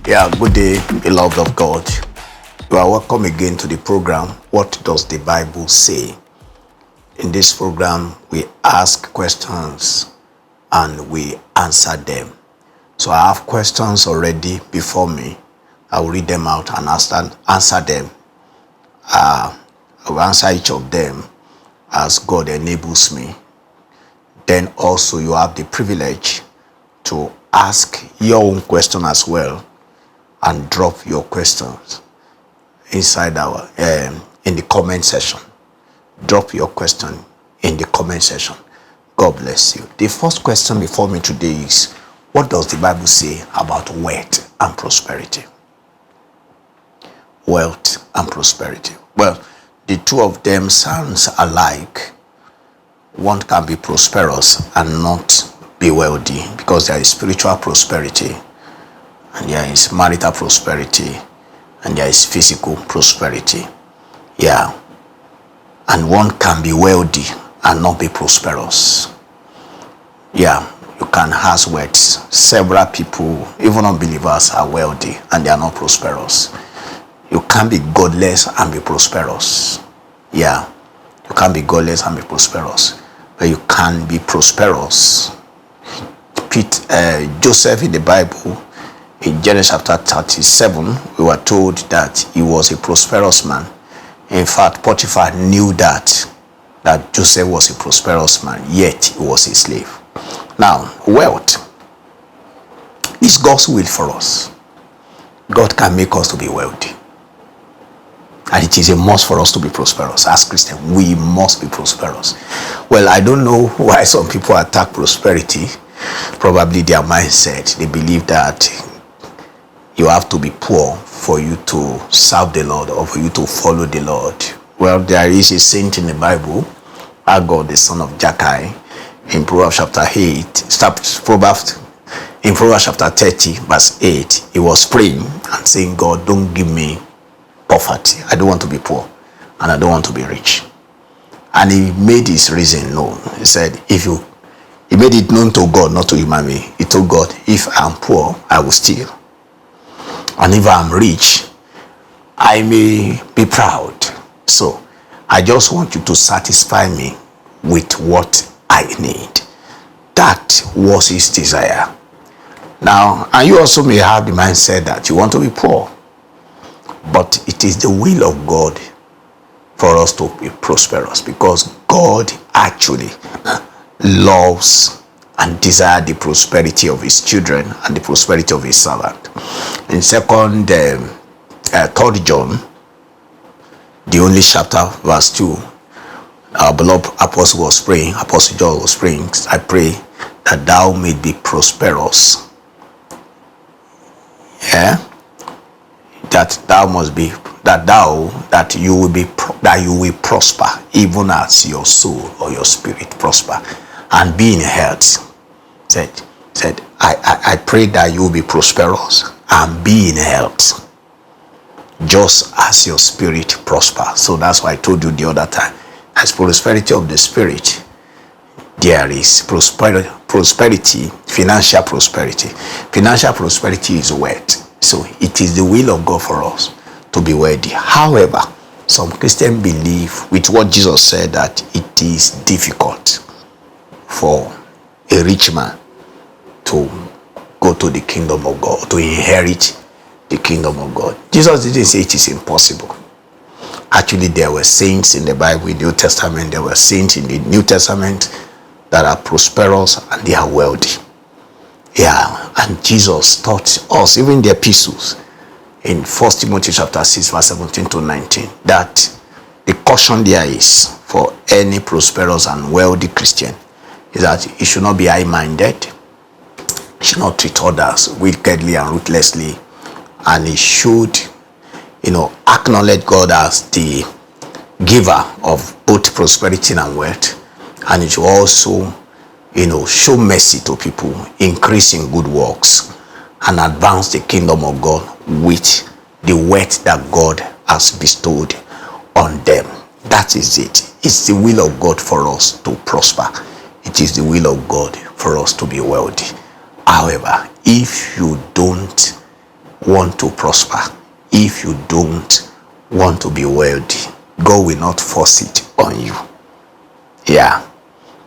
Yeah, good day, beloved of God. You are welcome again to the program, What Does the Bible Say? In this program, we ask questions and we answer them. So I have questions already before me. I will read them out and answer them. I will answer each of them as God enables me. Then also you have the privilege to ask your own question as well and drop your questions inside our in the comment section. Drop your question in the comment section. God bless you. The first question before me today is, what does the Bible say about wealth and prosperity? Wealth and prosperity. Well, the two of them sounds alike. One can be prosperous and not be wealthy, because there is spiritual prosperity, and there is marital prosperity, and there is physical prosperity. Yeah. And one can be wealthy and not be prosperous. Yeah, you can have wealth. Several people, even unbelievers, are wealthy and they are not prosperous. You can't be godless and be prosperous. Yeah, you can't be godless and be prosperous, but you can be prosperous. Joseph in the Bible, in Genesis chapter 37, we were told that he was a prosperous man. In fact, Potiphar knew that Joseph was a prosperous man, yet he was a slave. Now, wealth is God's will for us. God can make us to be wealthy. And it is a must for us to be prosperous. As Christians, we must be prosperous. Well, I don't know why some people attack prosperity. Probably their mindset. They believe that you have to be poor for you to serve the Lord or for you to follow the Lord. Well, there is a saint in the Bible, Agor, the son of Jackai, in Proverbs chapter 8, in Proverbs chapter 30, verse 8, he was praying and saying, God, don't give me poverty. I don't want to be poor and I don't want to be rich. And he made his reason known. He said, he made it known to God, not to human being. He told God, if I'm poor, I will steal. And if I'm rich, I may be proud. So I just want you to satisfy me with what I need. That was his desire. Now, and you also may have the mindset that you want to be poor, but it is the will of God for us to be prosperous, because God actually loves and desires the prosperity of his children and the prosperity of his servant. In 3 John, the only chapter, verse 2, our beloved apostle was praying, Apostle John was praying, I pray that thou may be prosperous. Yeah? That you will prosper, even as your soul or your spirit prosper, and be in health. Said, I pray that you will be prosperous and be in health, just as your spirit prosper. So that's why I told you the other time, as prosperity of the spirit, there is prosperity, financial prosperity. Financial prosperity is wealth. So it is the will of God for us to be wealthy. However, some Christians believe with what Jesus said, that it is difficult for a rich man to go to the kingdom of God, to inherit the kingdom of God. Jesus didn't say it is impossible. Actually, there were saints in the Bible, in the New Testament, there were saints in the New Testament that are prosperous and they are wealthy. Yeah, and Jesus taught us, even the epistles, in 1 Timothy chapter 6, verse 17 to 19, that the caution there is for any prosperous and wealthy Christian is that he should not be high-minded, he should not treat others wickedly and ruthlessly, and he should, acknowledge God as the giver of both prosperity and wealth, and he should also show mercy to people, increase in good works, and advance the kingdom of God with the wealth that God has bestowed on them. That is it. It's the will of God for us to prosper. It is the will of God for us to be wealthy. However, if you don't want to prosper, if you don't want to be wealthy, God will not force it on you. Yeah.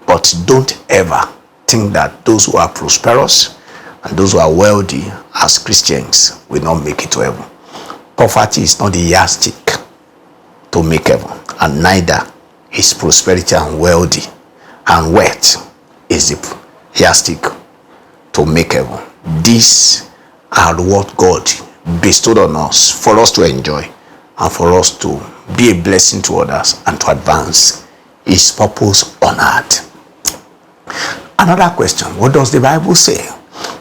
But don't ever think that those who are prosperous and those who are wealthy as Christians will not make it to heaven. Poverty is not the yardstick to make heaven, and neither is prosperity and wealthy and wealth is the yardstick to make heaven. These are what God bestowed on us for us to enjoy and for us to be a blessing to others and to advance His purpose on earth. Another question: what does the Bible say?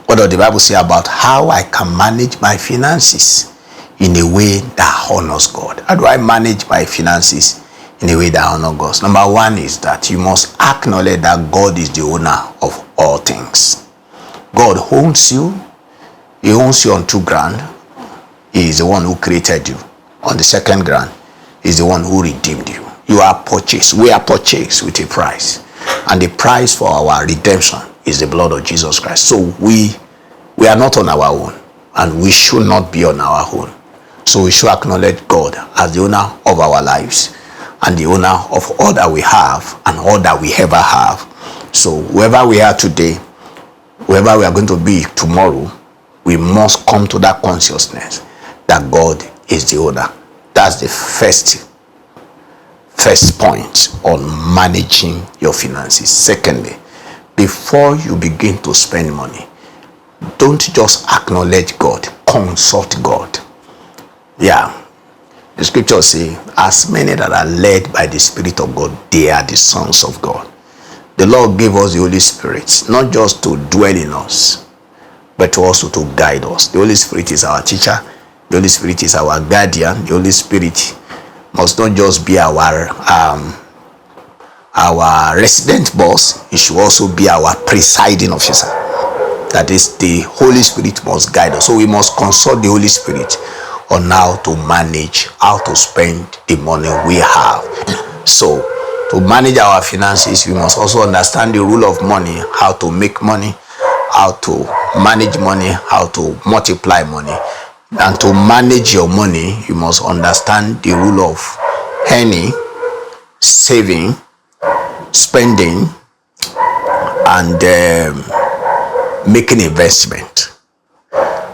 What does the Bible say about how I can manage my finances in a way that honors God? How do I manage my finances in a way that honors God? Number one is that you must acknowledge that God is the owner of all things. God owns you. He owns you on two ground. He is the one who created you. On the second ground, He is the one who redeemed you. You are purchased. We are purchased with a price. And the price for our redemption is the blood of Jesus Christ. So we are not on our own, and we should not be on our own. So we should acknowledge God as the owner of our lives and the owner of all that we have and all that we ever have. So wherever we are today, wherever we are going to be tomorrow, we must come to that consciousness that God is the owner. That's the first point on managing your finances. Secondly, before you begin to spend money, don't just acknowledge God, consult God. Yeah, the scriptures say, as many that are led by the Spirit of God, they are the sons of God. The Lord gave us the Holy Spirit, not just to dwell in us, but also to guide us. The Holy Spirit is our teacher. The Holy Spirit is our guardian. The Holy Spirit must not just be our resident boss. It should also be our presiding officer. That is, the Holy Spirit must guide us. So we must consult the Holy Spirit on how to manage, how to spend the money we have. So to manage our finances, we must also understand the rule of money, how to make money, how to manage money, how to multiply money. And to manage your money, you must understand the rule of earning, saving, spending, and making investment.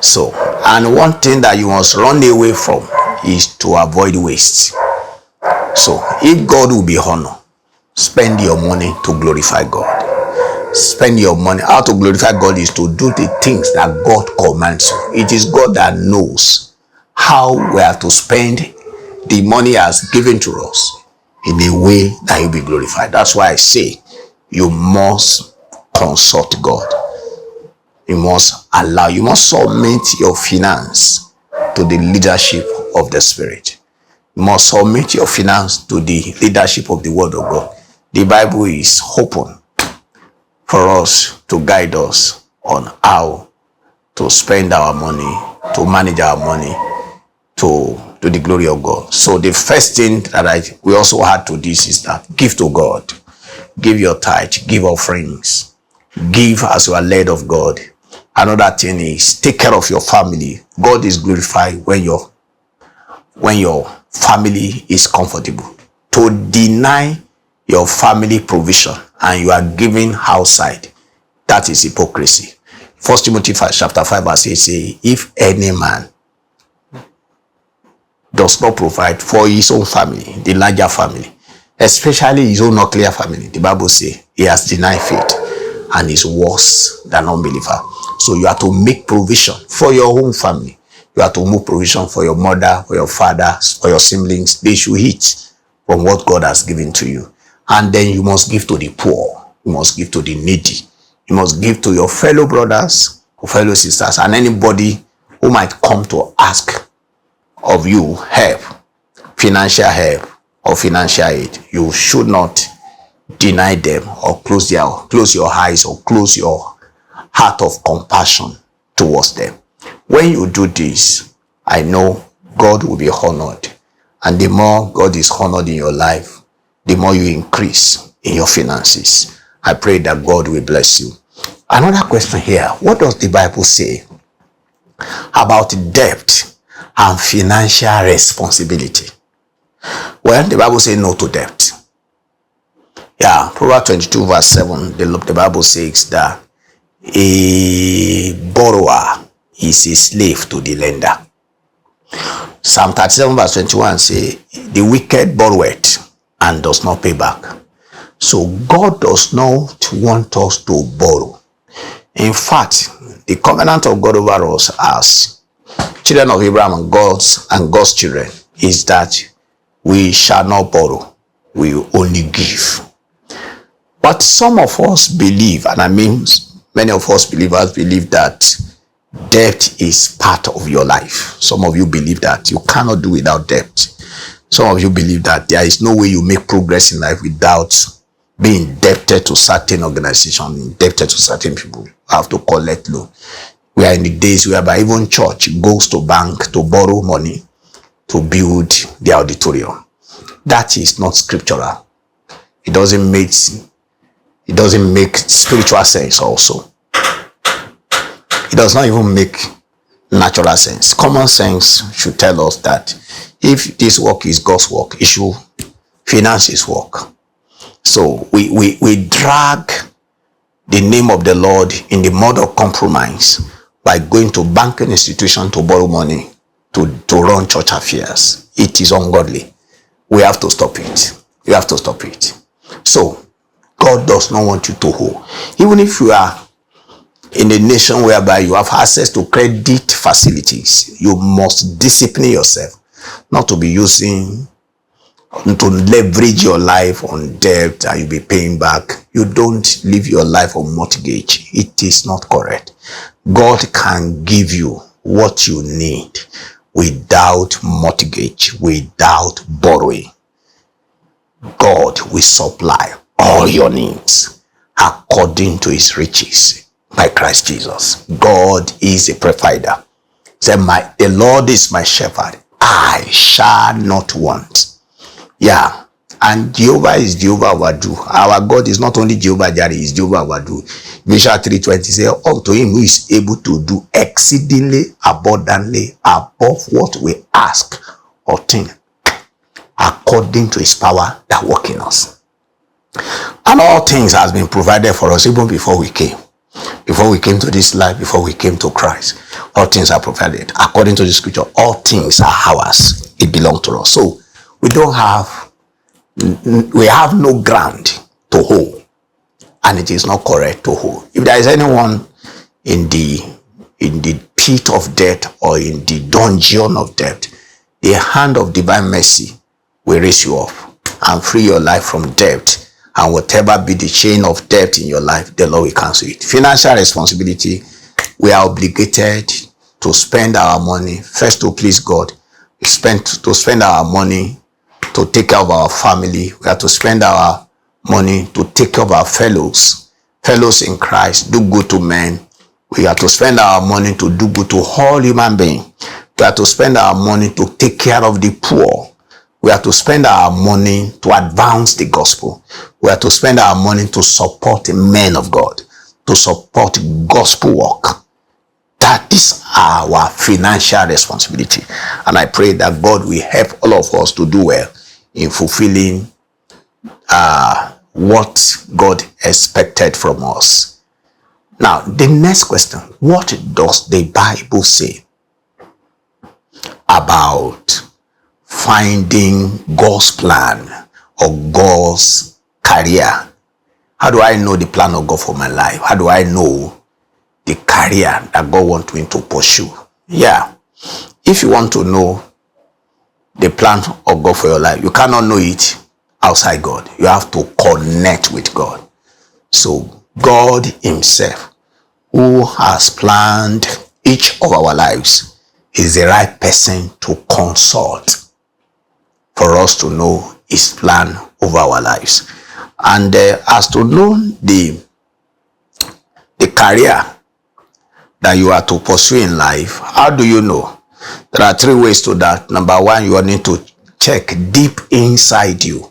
So, and one thing that you must run away from is to avoid waste. So, if God will be honored, spend your money to glorify God. Spend your money. How to glorify God is to do the things that God commands you. It is God that knows how we have to spend the money He has given to us in a way that He'll be glorified. That's why I say you must consult God. You must submit your finance to the leadership of the Spirit. You must submit your finance to the leadership of the Word of God. The Bible is open for us to guide us on how to spend our money, to manage our money to the glory of God. So the first thing that we also add to this is that give to God. Give your tithe, give offerings, give as you are led of God. Another thing is take care of your family. God is glorified when your family is comfortable. To deny your family provision and you are giving outside, that is hypocrisy. 1 Timothy chapter 5 verse 8 say, if any man does not provide for his own family, the larger family, especially his own nuclear family, the Bible says he has denied faith and is worse than unbeliever. So you have to make provision for your own family. You have to make provision for your mother, for your father, for your siblings. They should eat from what God has given to you. And then you must give to the poor. You must give to the needy. You must give to your fellow brothers or fellow sisters and anybody who might come to ask of you help, financial help or financial aid. You should not deny them or close your eyes or close your heart of compassion towards them. When you do this, I know God will be honored. And the more God is honored in your life, the more you increase in your finances. I pray that God will bless you. Another question here: what does the Bible say about debt and financial responsibility. Well, the Bible says no to debt. Yeah, Proverbs 22 verse 7, the Bible says that a borrower is a slave to the lender. Psalm 37 verse 21 say, the wicked borroweth and does not pay back. So God does not want us to borrow. In fact, the covenant of God over us as children of Abraham and God's children is that we shall not borrow, we will only give. But some of us believe, and I mean many of us believers believe that debt is part of your life. Some of you believe that you cannot do without debt. Some of you believe that there is no way you make progress in life without being indebted to certain organizations, indebted to certain people. You have to collect loan. We are in the days whereby even church goes to bank to borrow money to build the auditorium. That is not scriptural. It doesn't make spiritual sense also. It does not even make natural sense. Common sense should tell us that if this work is God's work, it should finance his work. So we drag the name of the Lord in the mud of compromise by going to banking institution to borrow money to run church affairs. It is ungodly. We have to stop it. You have to stop it. So God does not want you to owe. Even if you are in a nation whereby you have access to credit facilities, you must discipline yourself not to be using, to leverage your life on debt and you'll be paying back. You don't live your life on mortgage. It is not correct. God can give you what you need without mortgage, without borrowing. God will supply all your needs according to his riches by Christ Jesus. God is a provider. Say, the Lord is my shepherd. I shall not want. Yeah. And Jehovah is Jehovah Wadu. Our God is not only Jehovah Jireh, he is Jehovah Wadu. Ephesians 3:20 says, unto him who is able to do exceedingly abundantly above what we ask or think, according to his power that works in us. And all things has been provided for us even before we came. Before we came to this life, before we came to Christ, all things are provided. According to the scripture, all things are ours. It belongs to us. So we have no ground to hold, and it is not correct to hold. If there is anyone in the pit of debt or in the dungeon of debt, the hand of divine mercy will raise you up and free your life from debt. And whatever be the chain of debt in your life, the Lord will cancel it. Financial responsibility, we are obligated to spend our money first to please God. We spend our money to take care of our family. We have to spend our money to take care of our fellows in Christ, do good to men. We have to spend our money to do good to all human beings. We have to spend our money to take care of the poor. We have to spend our money to advance the gospel. We have to spend our money to support men of God, to support gospel work. That is our financial responsibility. And I pray that God will help all of us to do well in fulfilling what God expected from us. Now, the next question, what does the Bible say about finding God's plan or God's career? How do I know the plan of God for my life? How do I know the career that God wants me to pursue? Yeah. If you want to know the plan of God for your life, you cannot know it outside God. You have to connect with God. So God himself, who has planned each of our lives, is the right person to consult for us to know his plan over our lives. And as to know the career that you are to pursue in life, how do you know? There are three ways to that. Number one, you need to check deep inside you.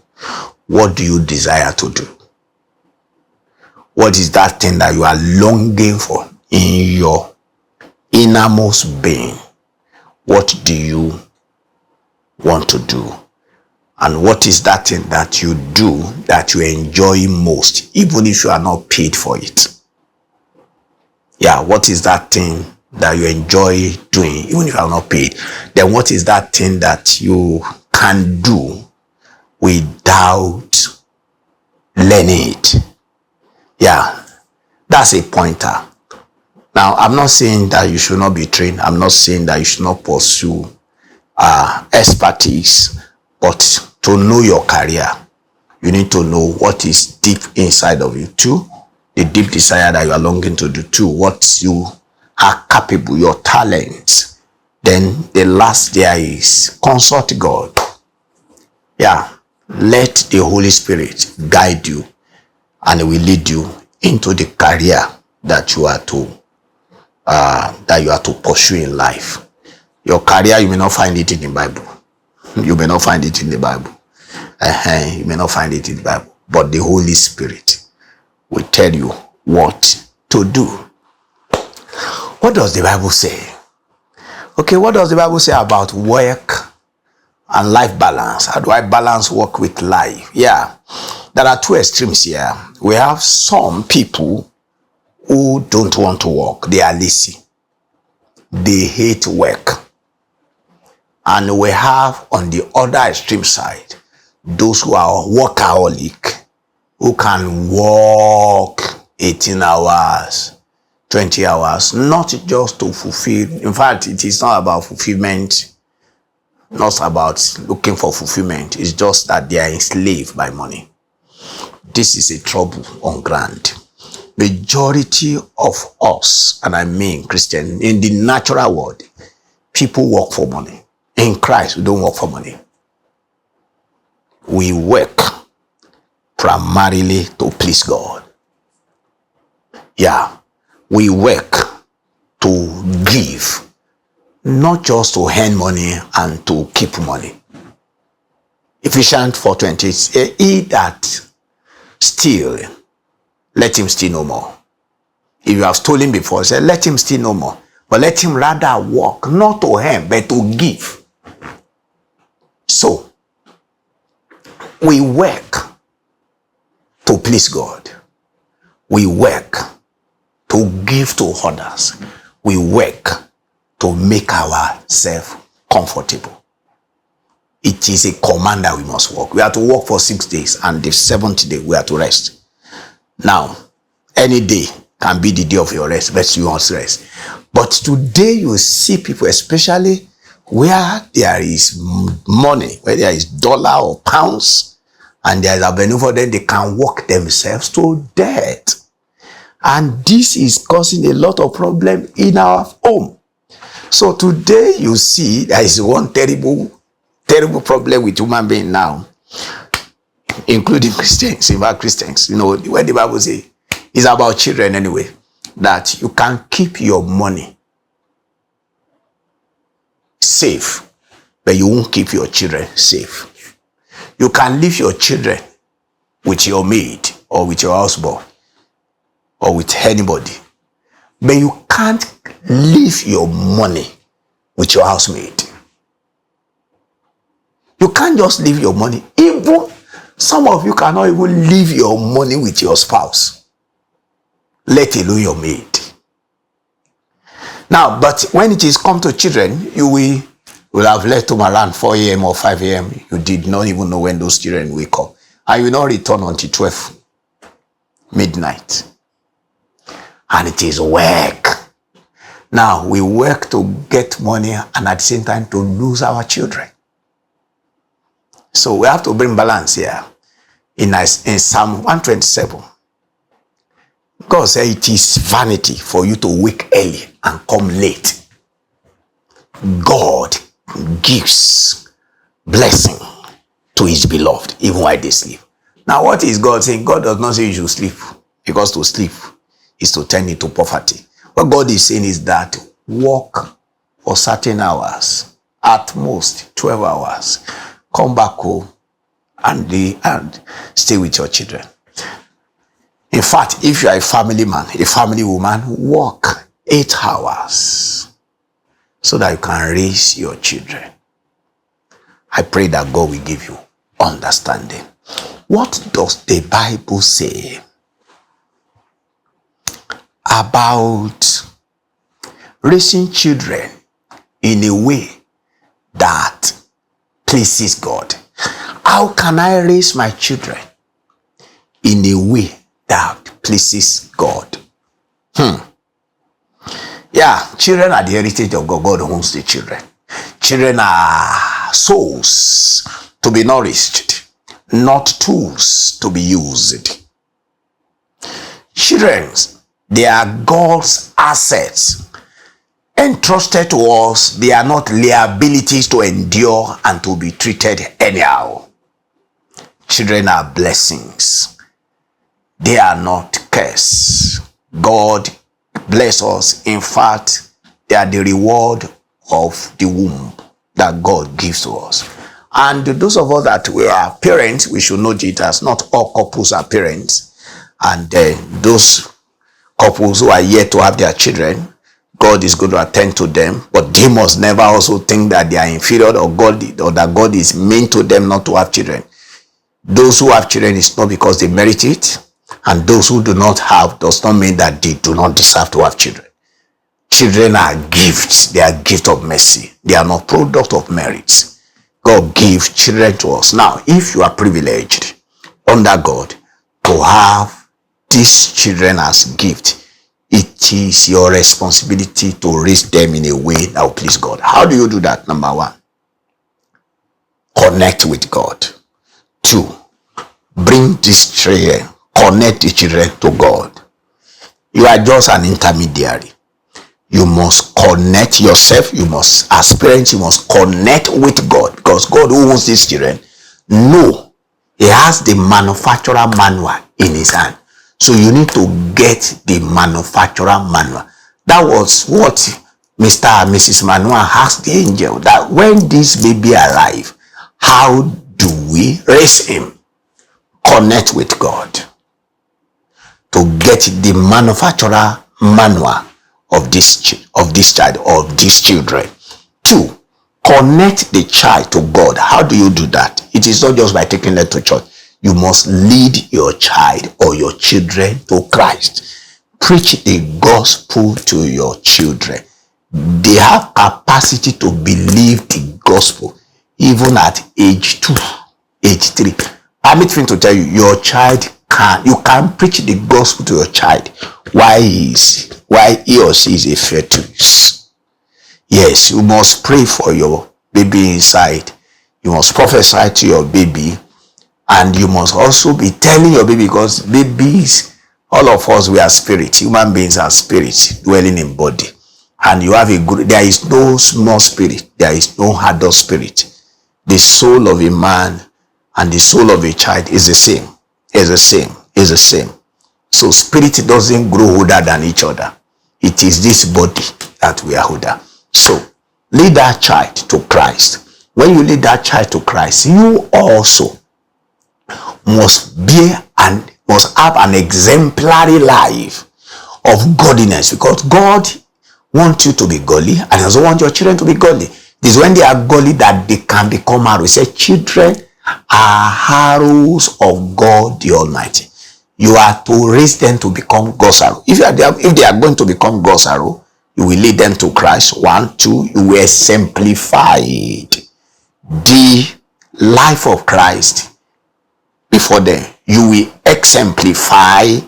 What do you desire to do? What is that thing that you are longing for in innermost being, what do you want to do? And what is that thing that you do that you enjoy most, even if you are not paid for it? Yeah, what is that thing that you enjoy doing, even if you are not paid? Then what is that thing that you can do without learning it? Yeah, that's a pointer. Now, I'm not saying that you should not be trained. I'm not saying that you should not pursue expertise, but to know your career, you need to know what is deep inside of you. Two, the deep desire that you are longing to do. Two, what you are capable, your talents. Then the last there is consult God. Yeah, let the Holy Spirit guide you, and it will lead you into the career that you are to pursue in life. Your career, you may not find it in the Bible. You may not find it in the Bible. You may not find it in the Bible. But the Holy Spirit will tell you what to do. What does the Bible say? Okay, what does the Bible say about work and life balance? How do I balance work with life? Yeah, there are two extremes here. We have some people who don't want to work. They are lazy. They hate work. And we have on the other extreme side, those who are workaholic, who can work 18 hours, 20 hours, not just to fulfill. In fact, it is not about fulfillment, not about looking for fulfillment. It's just that they are enslaved by money. This is a trouble on ground. Majority of us, and I mean Christian, in the natural world, people work for money. In Christ, we don't work for money. We work primarily to please God. Yeah, we work to give, not just to earn money and to keep money. Ephesians 4:20 says, he that steal, let him steal no more. If you have stolen before, say, let him steal no more. But let him rather work, not to earn, but to give. So, we work to please God. We work to give to others. We work to make ourselves comfortable. It is a command that we must work. We have to work for 6 days, and the 7th day we have to rest. Now, any day can be the day of your rest, but you must rest. But today you see people, especially where there is money, where there is dollar or pounds, and there is a benefit for them, they can work themselves to death. And this is causing a lot of problem in our home. So today you see there is one terrible problem with human being now, including Christians. In fact, Christians, you know, when the Bible says it's about children anyway, that you can keep your money safe, but you won't keep your children safe. You can leave your children with your maid or with your houseboy or with anybody, but you can't leave your money with your housemaid. You can't just leave your money. Even some of you cannot even leave your money with your spouse, let alone your maid. Now, but when it is come to children, you will have left home around 4 a.m. or 5 a.m. You did not even know when those children wake up. And you will not return until 12 midnight. And it is work. Now, we work to get money and at the same time to lose our children. So we have to bring balance here. In Psalm 127, God said it is vanity for you to wake early and come late. God gives blessing to his beloved even while they sleep. Now what is God saying? God does not say you should sleep, because to sleep is to turn into poverty. What God is saying is that work for certain hours, at most 12 hours, come back home and stay with your children. In fact, if you are a family man, a family woman, work 8 hours. so that you can raise your children. I pray that God will give you understanding. What does the Bible say about raising children in a way that pleases God? How can I raise my children in a way that pleases God? Yeah, children are the heritage of God. God owns the children. Children are souls to be nourished, not tools to be used. Children, they are God's assets entrusted to us. They are not liabilities to endure and to be treated anyhow. Children are blessings. They are not curse. God bless us. In fact, they are the reward of the womb that God gives to us. And those of us that we are parents, we should know Jesus. Not all couples are parents. And those couples who are yet to have their children, God is going to attend to them. But they must never also think that they are inferior or that God is mean to them not to have children. Those who have children is not because they merit it. And those who do not have does not mean that they do not deserve to have children. Children are gifts. They are gifts of mercy. They are not product of merit. God gives children to us. Now, if you are privileged under God to have these children as gift, it is your responsibility to raise them in a way that will please God. How do you do that? Number one, connect with God. Two, bring these children, connect the children to God. You are just an intermediary. You must connect yourself. You must, as parents, you must connect with God, because God who owns these children, no, he has the manufacturer manual in his hand. So you need to get the manufacturer manual. That was what Mr. and Mrs. Manuel asked the angel, that when this baby arrive, how do we raise him? Connect with God to get the manufacturer manual of this child, of these children. Two, connect the child to God. How do you do that? It is not just by taking them to church. You must lead your child or your children to Christ. Preach the gospel to your children. They have capacity to believe the gospel even at age 2, age 3. Permit me to tell you, your child you can preach the gospel to your child while he or she is a fetus. Yes, you must pray for your baby inside. You must prophesy to your baby, and you must also be telling your baby, because babies, all of us, we are spirit. Human beings are spirit dwelling in body. And you have there is no small spirit. There is no adult spirit. The soul of a man and the soul of a child is the same. Is the same. Is the same. So spirit doesn't grow older than each other. It is this body that we are older. So lead that child to Christ. When you lead that child to Christ, you also must have an exemplary life of godliness, because God wants you to be godly and he also wants your children to be godly. It is when they are godly that they can become arrows. He said, children are arrows of God the Almighty. You are to raise them to become God's arrow. If they are going to become God's arrow, you will lead them to Christ. 1, 2, you will exemplify the life of Christ before them. You will exemplify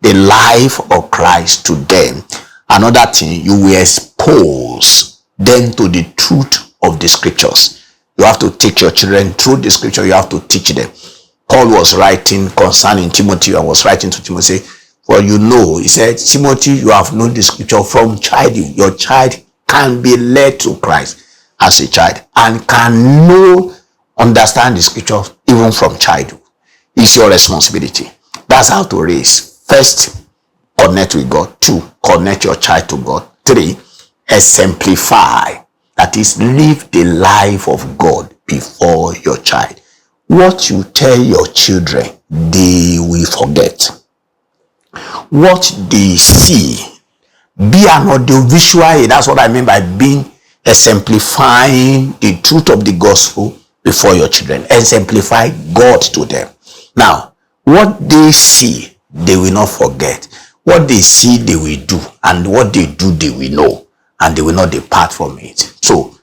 the life of Christ to them. Another thing, you will expose them to the truth of the scriptures. You have to take your children through the scripture. You have to teach them. Paul was writing concerning Timothy. I was writing to Timothy, for you know, he said, Timothy, you have known the scripture from childhood. Your child can be led to Christ as a child and can understand the scripture even from childhood. It's your responsibility. That's how to raise. First, connect with God. 2, connect your child to God. 3, exemplify. That is, live the life of God before your child. What you tell your children, they will forget. What they see, be an audiovisual. That's what I mean by being exemplifying the truth of the gospel before your children. Exemplify God to them. Now, what they see, they will not forget. What they see, they will do. And what they do, they will know. And they will not depart from it. So,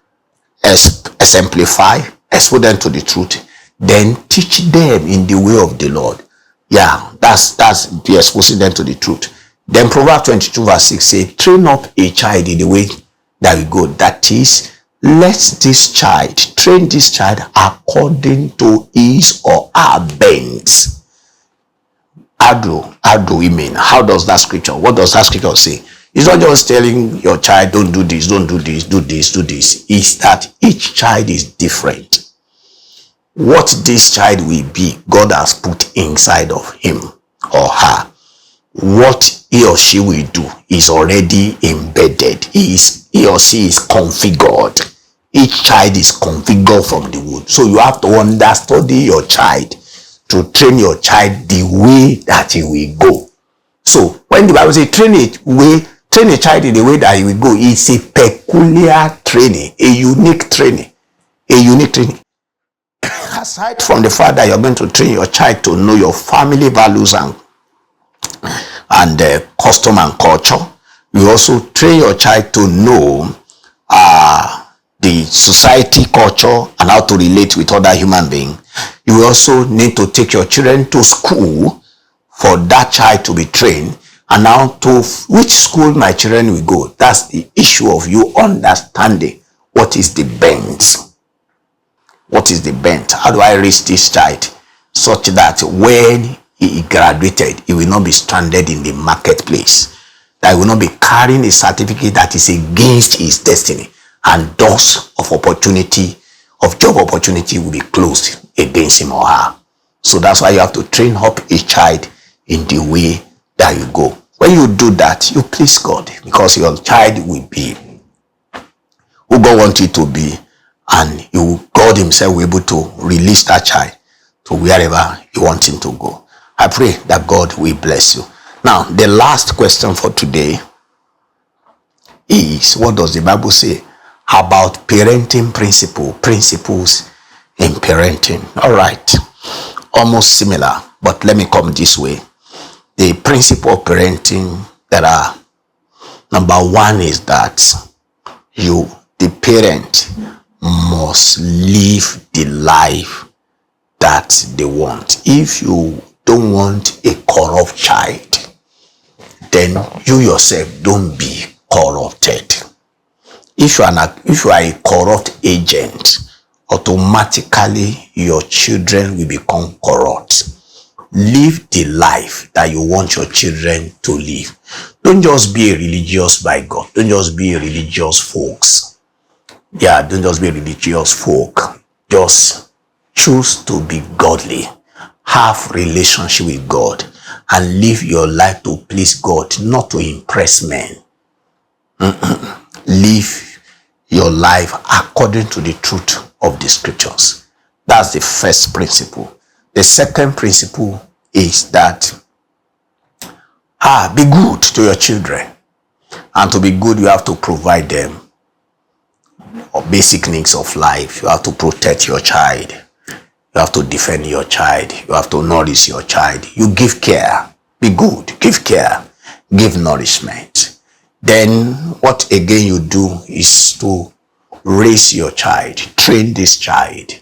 exemplify, expose them to the truth, then teach them in the way of the Lord. Yeah, that's be exposing them to the truth. Then Proverbs 22 verse 6 says, train up a child in the way that we go. That is, let this child, train this child according to his or her bent. How do we mean? How does that scripture, what does that scripture say? It's not just telling your child, don't do this, don't do this, do this, do this. It's that each child is different. What this child will be, God has put inside of him or her. What he or she will do is already embedded. He or she is configured. Each child is configured from the wood. So you have to understudy your child to train your child the way that he will go. So when the Bible says train a child in the way that he will go, it's a peculiar training, a unique training. Aside from the fact that you're going to train your child to know your family values and custom and culture, you also train your child to know the society, culture, and how to relate with other human beings. You will also need to take your children to school for that child to be trained. And now, to which school my children will go, that's the issue of you understanding what is the bent. What is the bent? How do I raise this child such that when he graduated, he will not be stranded in the marketplace, that he will not be carrying a certificate that is against his destiny, and doors of opportunity, of job opportunity, will be closed against him or her. So that's why you have to train up a child in the way that you go. When you do that, you please God, because your child will be who God wants you to be, and God himself will be able to release that child to wherever you want him to go. I pray that God will bless you. Now, the last question for today is, what does the Bible say about parenting principles in parenting? All right, almost similar, but let me come this way. The principle of parenting that are, number one is that the parent must live the life that they want. If you don't want a corrupt child, then you yourself don't be corrupted. If you are a corrupt agent, automatically your children will become corrupt. Live the life that you want your children to live. Don't just be a religious by God. Don't just be a religious folks. Yeah, don't just be a religious folk. Just choose to be godly. Have relationship with God and live your life to please God, not to impress men. Live your life according to the truth of the scriptures. That's the first principle. The second principle is that be good to your children. And to be good, you have to provide them basic needs of life. You have to protect your child. You have to defend your child. You have to nourish your child. You give care. Be good. Give care. Give nourishment. Then what again you do is to raise your child. Train this child.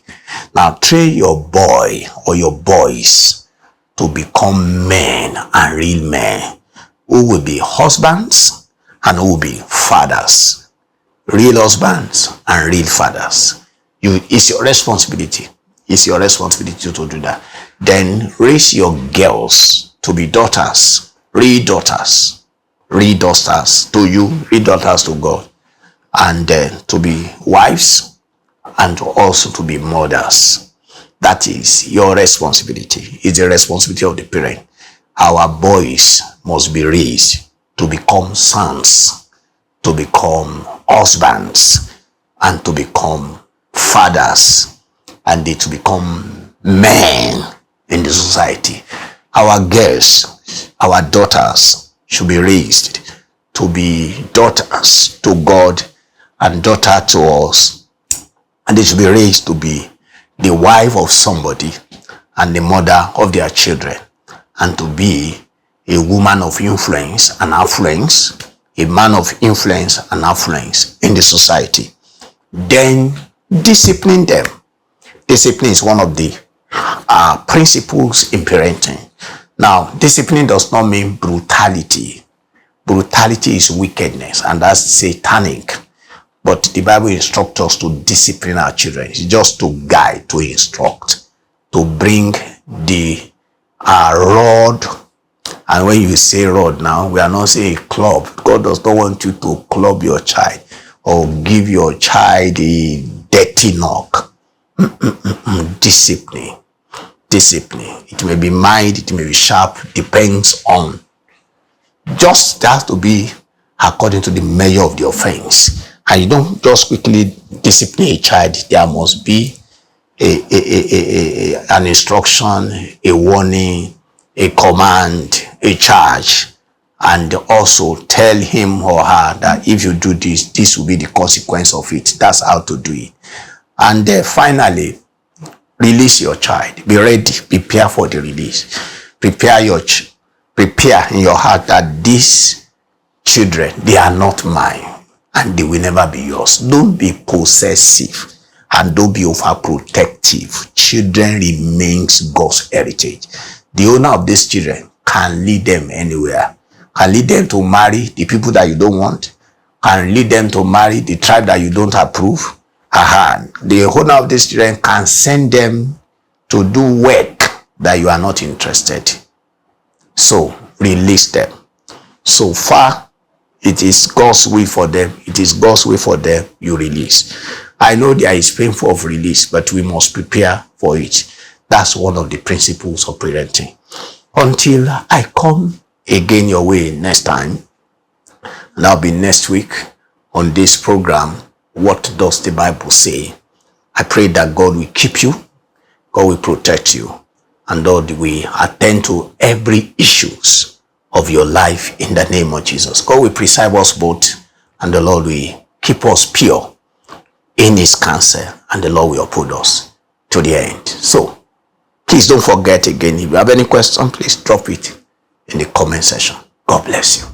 Now train your boy or your boys to become men and real men who will be husbands and who will be fathers. Real husbands and real fathers. It's your responsibility. It's your responsibility to do that. Then raise your girls to be daughters. Real daughters. Real daughters to you. Real daughters to God. And to be wives and also to be mothers. That is your responsibility. It's the responsibility of the parent. Our boys must be raised to become sons, to become husbands, and to become fathers, and they to become men in the society. Our girls, our daughters should be raised to be daughters to God and daughter to us, and they should be raised to be the wife of somebody and the mother of their children, and to be a woman of influence and affluence, a man of influence and affluence in the society. Then discipline them. Discipline is one of the principles in parenting. Now, discipline does not mean brutality. Brutality is wickedness, and that's satanic. But the Bible instructs us to discipline our children. It's just to guide, to instruct, to bring the rod. And when you say rod now, we are not saying a club. God does not want you to club your child or give your child a dirty knock. Discipline. Discipline. It may be mild, it may be sharp, depends on. Just has to be according to the measure of the offense. And you don't just quickly discipline a child. There must be an instruction, a warning, a command, a charge, and also tell him or her that if you do this, this will be the consequence of it. That's how to do it. And then finally, release your child. Be ready. Prepare for the release. Prepare in your heart that these children, they are not mine and they will never be yours. Don't be possessive and don't be overprotective. Children remains God's heritage. The owner of these children can lead them anywhere. Can lead them to marry the people that you don't want. Can lead them to marry the tribe that you don't approve. The owner of these children can send them to do work that you are not interested. So release them. So far, it is God's will for them. It is God's will for them. You release. I know there is painful of release, but we must prepare for it. That's one of the principles of parenting. Until I come again your way next time, and I'll be next week on this program, What Does the Bible Say? I pray that God will keep you, God will protect you, and Lord will attend to every issues of your life in the name of Jesus. God will preserve us both, and the Lord will keep us pure in his counsel, and the Lord will uphold us to the end. So, please don't forget again, if you have any question, please drop it in the comment section. God bless you.